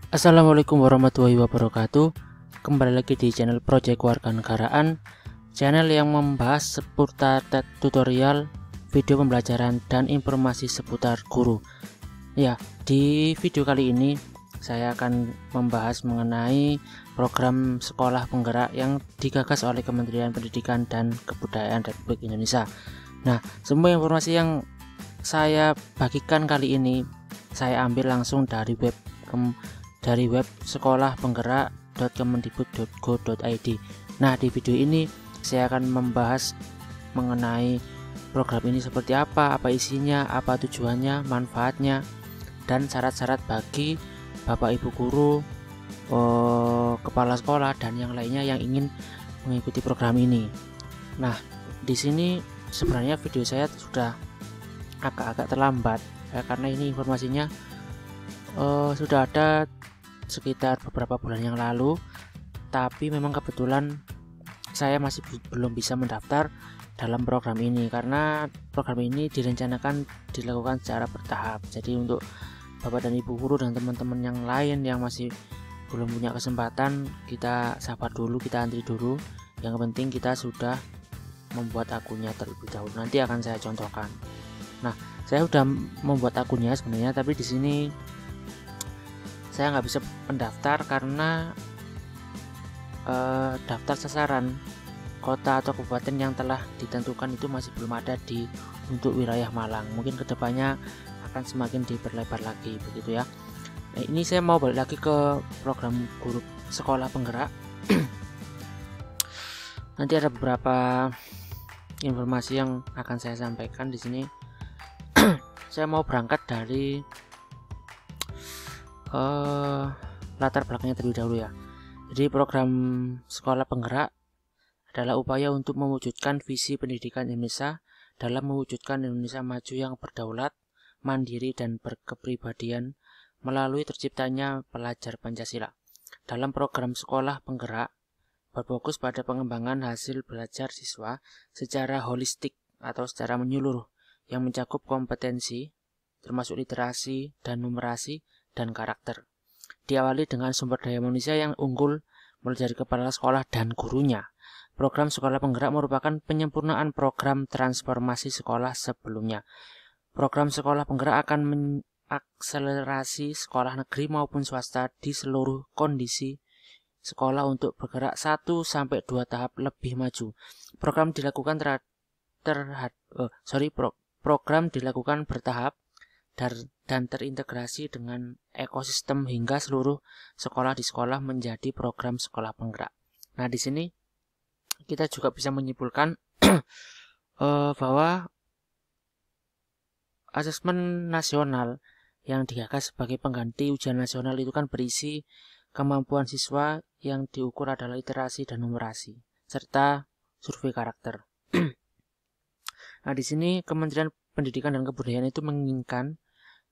Assalamualaikum warahmatullahi wabarakatuh. Kembali lagi di channel Project Kewarganegaraan, channel yang membahas seputar tutorial, video pembelajaran, dan informasi seputar guru. Ya, di video kali ini saya akan membahas mengenai program sekolah penggerak yang digagas oleh Kementerian Pendidikan dan Kebudayaan Republik Indonesia. Nah, semua informasi yang saya bagikan kali ini saya ambil langsung dari web sekolahpenggerak.kemendikbud.go.id. Nah, di video ini saya akan membahas mengenai program ini seperti apa isinya, apa tujuannya, manfaatnya, dan syarat-syarat bagi Bapak Ibu guru, kepala sekolah, dan yang lainnya yang ingin mengikuti program ini. Nah, di sini sebenarnya video saya sudah agak-agak terlambat ya, karena ini informasinya sudah ada sekitar beberapa bulan yang lalu, tapi memang kebetulan saya masih belum bisa mendaftar dalam program ini karena program ini direncanakan dilakukan secara bertahap. Jadi untuk Bapak dan Ibu guru dan teman-teman yang lain yang masih belum punya kesempatan, kita sabar dulu, kita antri dulu. Yang penting kita sudah membuat akunnya terlebih dahulu. Nanti akan saya contohkan. Nah, saya sudah membuat akunnya sebenarnya, tapi di sini saya nggak bisa mendaftar karena daftar sasaran kota atau kabupaten yang telah ditentukan itu masih belum ada untuk wilayah Malang. Mungkin kedepannya akan semakin diperlebar lagi begitu ya. Nah, ini saya mau balik lagi ke program guru sekolah penggerak. Nanti ada beberapa informasi yang akan saya sampaikan di sini. Saya mau berangkat dari latar belakangnya terlebih dahulu ya. Jadi program sekolah penggerak adalah upaya untuk mewujudkan visi pendidikan Indonesia dalam mewujudkan Indonesia maju yang berdaulat, mandiri, dan berkepribadian melalui terciptanya pelajar Pancasila. Dalam program sekolah penggerak berfokus pada pengembangan hasil belajar siswa secara holistik atau secara menyeluruh yang mencakup kompetensi termasuk literasi dan numerasi dan karakter. Diawali dengan sumber daya manusia yang unggul mulai dari kepala sekolah dan gurunya. Program sekolah penggerak merupakan penyempurnaan program transformasi sekolah sebelumnya. Program sekolah penggerak akan mengakselerasi sekolah negeri maupun swasta di seluruh kondisi sekolah untuk bergerak 1-2 tahap lebih maju. Program dilakukan bertahap dan terintegrasi dengan ekosistem hingga seluruh sekolah di sekolah menjadi program sekolah penggerak. Nah, di sini kita juga bisa menyimpulkan bahwa asesmen nasional yang digagas sebagai pengganti ujian nasional itu kan berisi kemampuan siswa yang diukur adalah literasi dan numerasi serta survei karakter. Nah, di sini Kementerian Pendidikan dan Kebudayaan itu menginginkan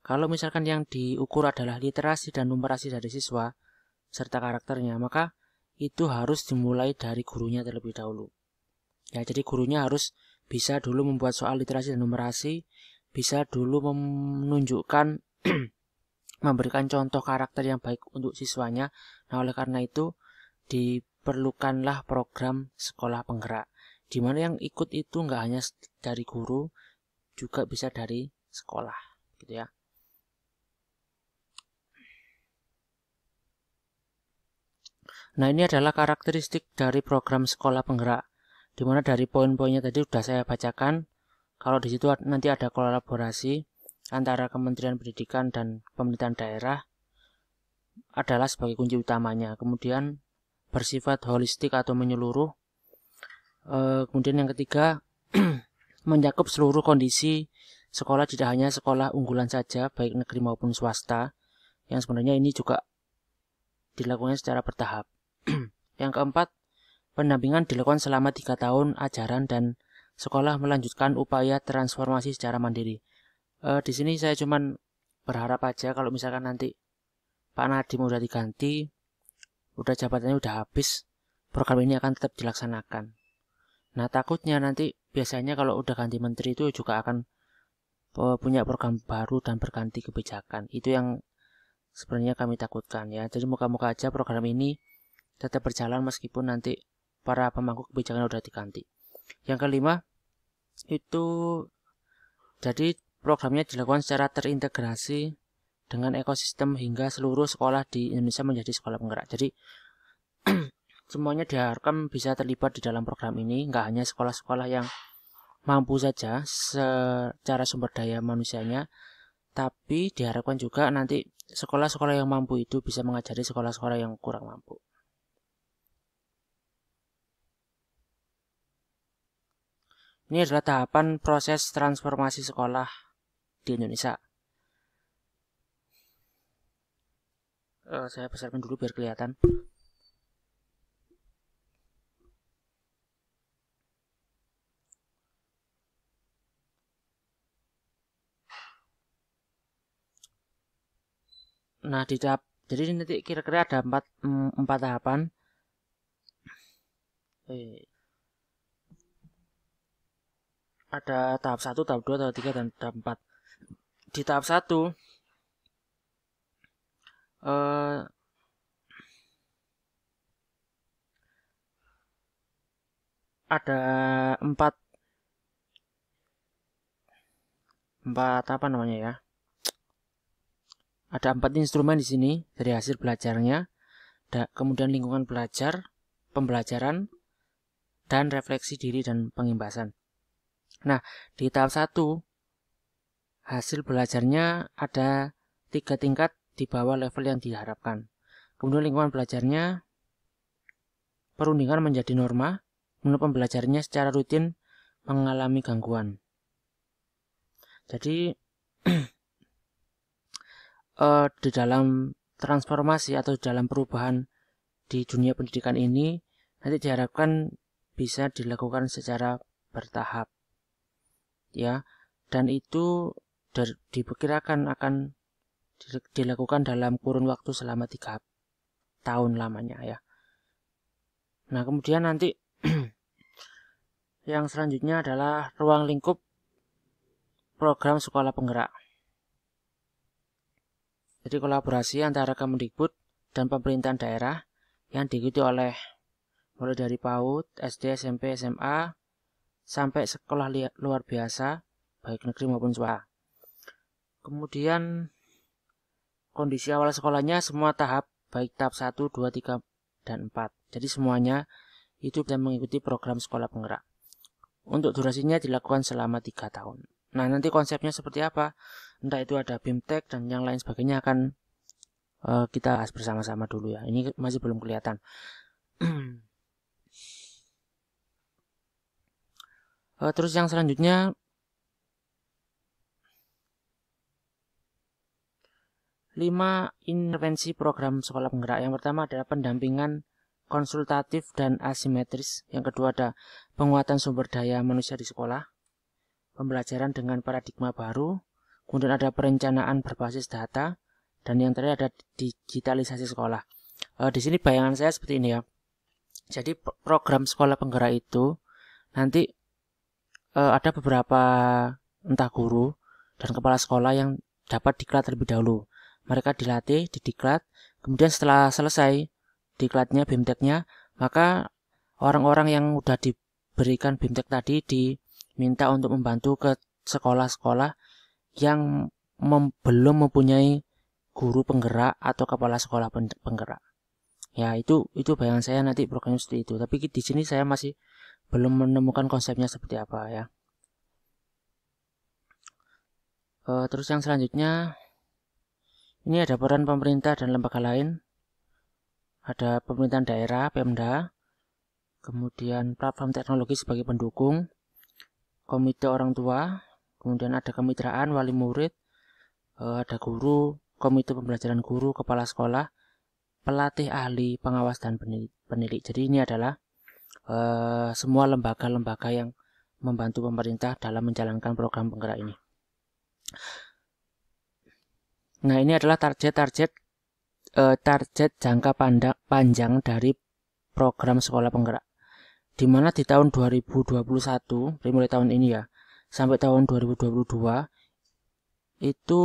kalau misalkan yang diukur adalah literasi dan numerasi dari siswa serta karakternya, maka itu harus dimulai dari gurunya terlebih dahulu. Ya, jadi gurunya harus bisa dulu membuat soal literasi dan numerasi, bisa dulu menunjukkan memberikan contoh karakter yang baik untuk siswanya. Nah, oleh karena itu diperlukanlah program sekolah penggerak, di mana yang ikut itu nggak hanya dari guru, juga bisa dari sekolah, gitu ya. Nah, ini adalah karakteristik dari program sekolah penggerak, di mana dari poin-poinnya tadi sudah saya bacakan. Kalau di situ nanti ada kolaborasi antara Kementerian Pendidikan dan pemerintahan daerah adalah sebagai kunci utamanya. Kemudian bersifat holistik atau menyeluruh. Kemudian yang ketiga mencakup seluruh kondisi sekolah, tidak hanya sekolah unggulan saja, baik negeri maupun swasta. Yang sebenarnya ini juga dilakukan secara bertahap. Yang keempat, pendampingan dilakukan selama 3 tahun ajaran dan sekolah melanjutkan upaya transformasi secara mandiri. Di sini saya cuman berharap aja kalau misalkan nanti Pak Nadiem udah diganti, udah jabatannya udah habis, program ini akan tetap dilaksanakan. Nah, takutnya nanti biasanya kalau udah ganti menteri itu juga akan punya program baru dan berganti kebijakan. Itu yang sebenarnya kami takutkan ya. Jadi moga-moga aja program ini tetap berjalan meskipun nanti para pemangku kebijakan udah diganti. Yang kelima itu jadi programnya dilakukan secara terintegrasi dengan ekosistem hingga seluruh sekolah di Indonesia menjadi sekolah penggerak. Jadi semuanya diharapkan bisa terlibat di dalam program ini, nggak hanya sekolah-sekolah yang mampu saja secara sumber daya manusianya, tapi diharapkan juga nanti sekolah-sekolah yang mampu itu bisa mengajari sekolah-sekolah yang kurang mampu. Ini adalah tahapan proses transformasi sekolah di Indonesia. Saya besarkan dulu biar kelihatan. Nah, jadi nanti kira-kira ada empat tahapan. Ada tahap 1, tahap 2, tahap 3, dan tahap 4. Di tahap 1 ada empat apa namanya ya? Ada 4 instrumen di sini dari hasil belajarnya, kemudian lingkungan belajar, pembelajaran, dan refleksi diri dan pengimbasan. Nah, di tahap 1 hasil belajarnya ada 3 tingkat di bawah level yang diharapkan. Kemudian lingkungan belajarnya perundingan menjadi norma, menurut pembelajarannya secara rutin mengalami gangguan. Jadi di dalam transformasi atau dalam perubahan di dunia pendidikan ini nanti diharapkan bisa dilakukan secara bertahap ya, dan itu diperkirakan akan dilakukan dalam kurun waktu selama 3 tahun lamanya ya. Nah, kemudian nanti yang selanjutnya adalah ruang lingkup program sekolah penggerak. Jadi kolaborasi antara Kemendikbud dan pemerintahan daerah yang diikuti oleh mulai dari PAUD, SD, SMP, SMA sampai sekolah luar biasa baik negeri maupun swasta. Kemudian kondisi awal sekolahnya semua tahap, baik tahap 1, 2, 3, dan 4. Jadi semuanya itu bisa mengikuti program sekolah penggerak. Untuk durasinya dilakukan selama 3 tahun. Nah, nanti konsepnya seperti apa? Entah itu ada BIMTEK dan yang lain sebagainya akan kita bahas bersama-sama dulu ya. Ini masih belum kelihatan. Terus yang selanjutnya 5 intervensi program sekolah penggerak. Yang pertama adalah pendampingan konsultatif dan asimetris. Yang kedua ada penguatan sumber daya manusia di sekolah, pembelajaran dengan paradigma baru, kemudian ada perencanaan berbasis data, dan yang terakhir ada digitalisasi sekolah. Di sini bayangan saya seperti ini ya. Jadi program sekolah penggerak itu nanti ada beberapa entah guru dan kepala sekolah yang dapat diklat terlebih dahulu. Mereka dilatih, didiklat, kemudian setelah selesai diklatnya, BIMTEK-nya, maka orang-orang yang sudah diberikan BIMTEK tadi diminta untuk membantu ke sekolah-sekolah yang belum mempunyai guru penggerak atau kepala sekolah penggerak. Ya, itu bayangan saya nanti programnya seperti itu. Tapi di sini saya masih belum menemukan konsepnya seperti apa ya. Terus yang selanjutnya ini ada peran pemerintah dan lembaga lain. Ada pemerintahan daerah, Pemda, kemudian platform teknologi sebagai pendukung, komite orang tua, kemudian ada kemitraan wali murid, ada guru, komite pembelajaran guru, kepala sekolah, pelatih ahli, pengawas, dan penilik. Jadi ini adalah semua lembaga-lembaga yang membantu pemerintah dalam menjalankan program penggerak ini. Nah, ini adalah target jangka panjang dari program sekolah penggerak, di mana di tahun 2021, dari mulai tahun ini ya, sampai tahun 2022 itu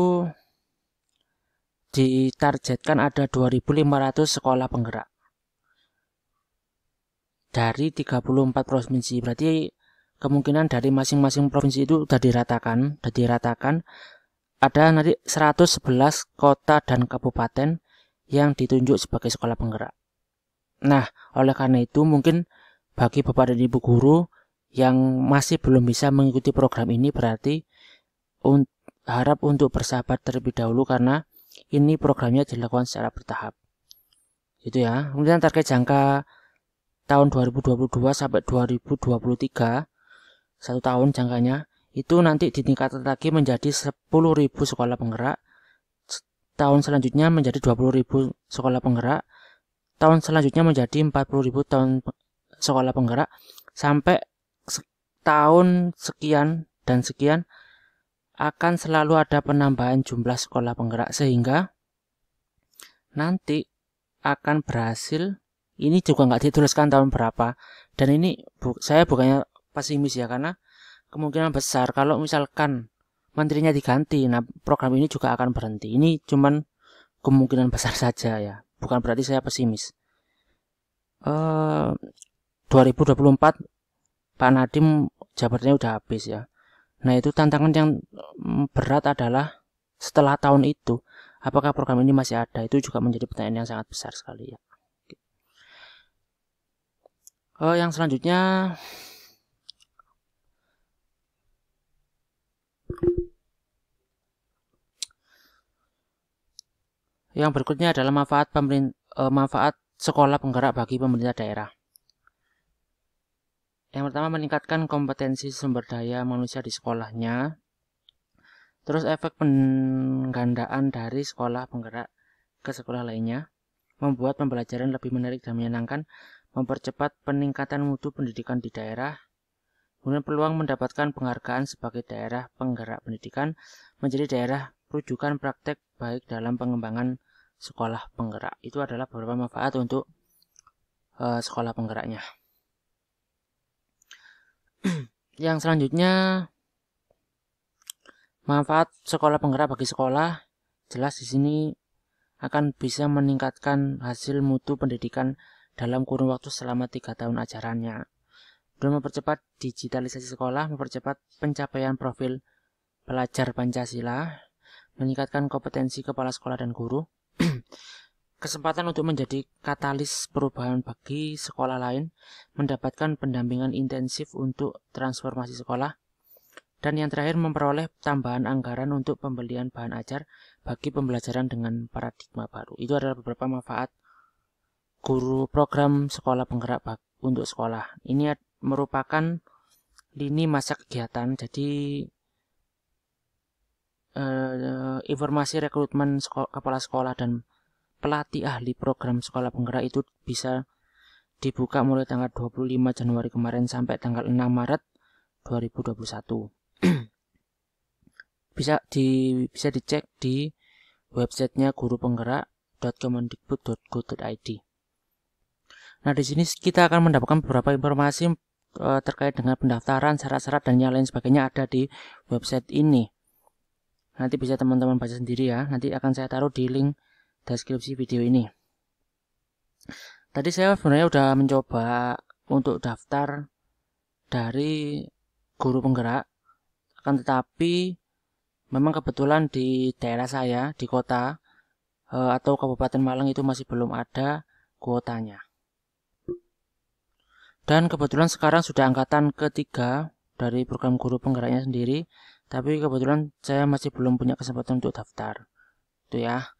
ditargetkan ada 2.500 sekolah penggerak dari 34 provinsi. Berarti kemungkinan dari masing-masing provinsi itu sudah diratakan. Ada nanti 111 kota dan kabupaten yang ditunjuk sebagai sekolah penggerak. Nah, oleh karena itu mungkin bagi Bapak dan Ibu guru yang masih belum bisa mengikuti program ini, berarti harap untuk bersabar terlebih dahulu karena ini programnya dilakukan secara bertahap. Gitu ya. Kemudian target jangka tahun 2022 sampai 2023, 1 tahun jangkanya, itu nanti ditingkatkan lagi menjadi 10.000 sekolah penggerak. Tahun selanjutnya menjadi 20.000 sekolah penggerak. Tahun selanjutnya menjadi 40.000 sekolah penggerak. Sampai tahun sekian dan sekian akan selalu ada penambahan jumlah sekolah penggerak, sehingga nanti akan berhasil. Ini juga nggak dituliskan tahun berapa, dan ini saya bukannya pesimis ya, karena kemungkinan besar kalau misalkan menterinya diganti, nah program ini juga akan berhenti. Ini cuman kemungkinan besar saja ya, bukan berarti saya pesimis. 2024 Pak Nadiem jabatannya udah habis ya. Nah, itu tantangan yang berat adalah setelah tahun itu, apakah program ini masih ada? Itu juga menjadi pertanyaan yang sangat besar sekali ya. Yang selanjutnya, yang berikutnya adalah manfaat sekolah penggerak bagi pemerintah daerah. Yang pertama, meningkatkan kompetensi sumber daya manusia di sekolahnya. Terus efek penggandaan dari sekolah penggerak ke sekolah lainnya, membuat pembelajaran lebih menarik dan menyenangkan, mempercepat peningkatan mutu pendidikan di daerah. Kemudian peluang mendapatkan penghargaan sebagai daerah penggerak pendidikan, menjadi daerah rujukan praktek baik dalam pengembangan sekolah penggerak. Itu adalah beberapa manfaat untuk sekolah penggeraknya. Yang selanjutnya, manfaat sekolah penggerak bagi sekolah, jelas di sini akan bisa meningkatkan hasil mutu pendidikan dalam kurun waktu selama 3 tahun ajarannya. Dan mempercepat digitalisasi sekolah, mempercepat pencapaian profil pelajar Pancasila, meningkatkan kompetensi kepala sekolah dan guru, kesempatan untuk menjadi katalis perubahan bagi sekolah lain, mendapatkan pendampingan intensif untuk transformasi sekolah, dan yang terakhir memperoleh tambahan anggaran untuk pembelian bahan ajar bagi pembelajaran dengan paradigma baru. Itu adalah beberapa manfaat guru program sekolah penggerak untuk sekolah. Ini merupakan lini masa kegiatan, jadi informasi rekrutmen kepala sekolah dan pelatih ahli program sekolah penggerak itu bisa dibuka mulai tanggal 25 Januari kemarin sampai tanggal 6 Maret 2021. bisa dicek di websitenya gurupenggerak.kemendikbud.go.id. Nah, di sini kita akan mendapatkan beberapa informasi terkait dengan pendaftaran, syarat-syarat dan yang lain sebagainya ada di website ini. Nanti bisa teman-teman baca sendiri ya. Nanti akan saya taruh di link deskripsi video ini. Tadi saya sebenarnya udah mencoba untuk daftar dari guru penggerak, akan tetapi memang kebetulan di daerah saya, di kota atau Kabupaten Malang itu masih belum ada kuotanya. Dan kebetulan sekarang sudah angkatan ketiga dari program guru penggeraknya sendiri, tapi kebetulan saya masih belum punya kesempatan untuk daftar. Itu ya.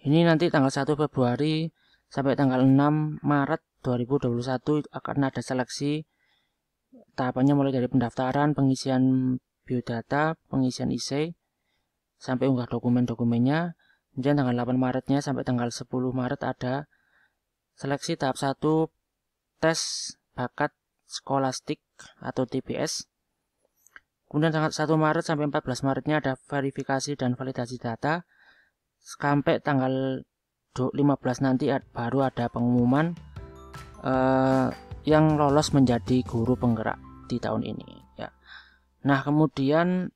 Ini nanti tanggal 1 Februari sampai tanggal 6 Maret 2021 akan ada seleksi. Tahapannya mulai dari pendaftaran, pengisian biodata, pengisian essay, sampai unggah dokumen-dokumennya. Kemudian tanggal 8 Maretnya sampai tanggal 10 Maret ada seleksi tahap 1 tes bakat skolastik atau TPS. Kemudian tanggal 1 Maret sampai 14 Maretnya ada verifikasi dan validasi data. Sampai tanggal 15 nanti baru ada pengumuman yang lolos menjadi guru penggerak di tahun ini ya. Nah, kemudian